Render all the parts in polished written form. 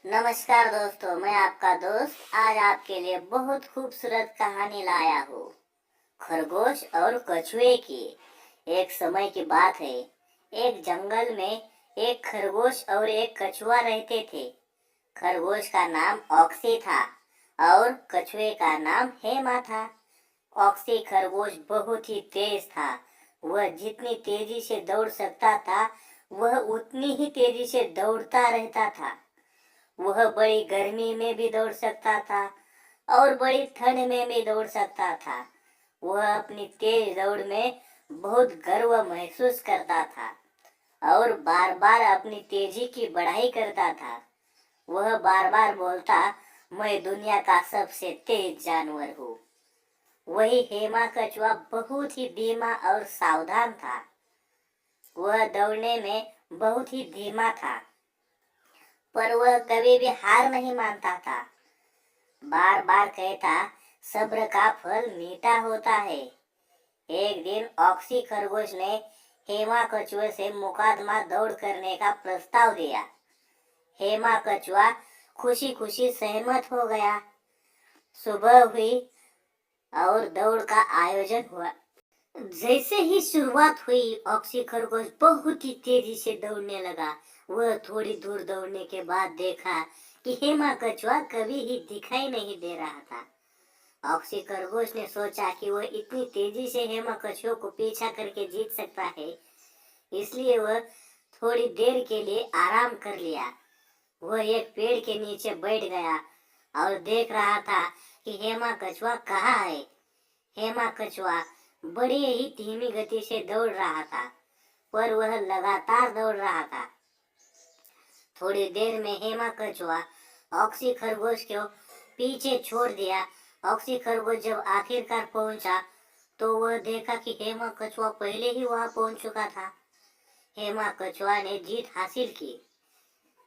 नमस्कार दोस्तों, मैं आपका दोस्त आज आपके लिए बहुत खूबसूरत कहानी लाया हूँ। खरगोश और कछुए की। एक समय की बात है। एक जंगल में एक खरगोश और एक कछुआ रहते थे। खरगोश का नाम ऑक्सी था और कछुए का नाम हेमा था। ऑक्सी खरगोश बहुत ही तेज था। वह जितनी तेजी से दौड़ सकता था, वह उतनी ही तेजी से दौड़ता रहता था। वह बड़ी गर्मी में भी दौड़ सकता था और बड़ी ठंड में भी दौड़ सकता था। वह अपनी तेज दौड़ में बहुत गर्व महसूस करता था और बार बार अपनी तेजी की बढ़ाई करता था। वह बार बार बोलता, मैं दुनिया का सबसे तेज जानवर हूँ। वही हेमा कछुआ बहुत ही धीमा और सावधान था। वह दौड़ने में बहुत ही धीमा था, पर वह कभी भी हार नहीं मानता था। बार बार कहता, सब्र का फल मीठा होता है। एक दिन ऑक्सी खरगोश ने हेमा कछुए से मुकदमा दौड़ करने का प्रस्ताव दिया। हेमा कछुआ खुशी खुशी सहमत हो गया। सुबह हुई और दौड़ का आयोजन हुआ। जैसे ही शुरुआत हुई, ऑक्सी खरगोश बहुत ही तेजी से दौड़ने लगा। वह थोड़ी दूर दौड़ने के बाद देखा कि हेमा कछुआ कभी ही दिखाई नहीं दे रहा था। ऑक्सी खरगोश ने सोचा कि वह इतनी तेजी से हेमा कछुआ को पीछा करके जीत सकता है, इसलिए वह थोड़ी देर के लिए आराम कर लिया। वह एक पेड़ के नीचे बैठ गया और देख रहा था कि हेमा कछुआ कहाँ है। हेमा कछुआ बड़ी ही धीमी गति से दौड़ रहा था, पर वह लगातार दौड़ रहा था। थोड़ी देर में हेमा कछुआ ऑक्सी खरगोश को पीछे छोड़ दिया। ऑक्सी खरगोश जब आखिरकार पहुंचा तो वह देखा कि हेमा कछुआ पहले ही वहां पहुंच चुका था। हेमा कछुआ ने जीत हासिल की।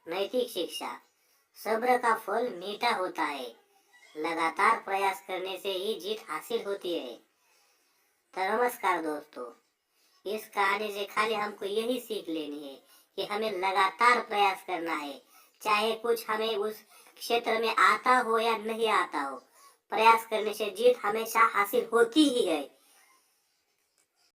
नैतिक शिक्षा, सब्र का फल मीठा होता है। लगातार प्रयास करने से ही जीत हासिल होती है। तो नमस्कार दोस्तों, इस कहानी से खाली हमको यही सीख लेनी है कि हमें लगातार प्रयास करना है। चाहे कुछ हमें उस क्षेत्र में आता हो या नहीं आता हो, प्रयास करने से जीत हमेशा हासिल होती ही है।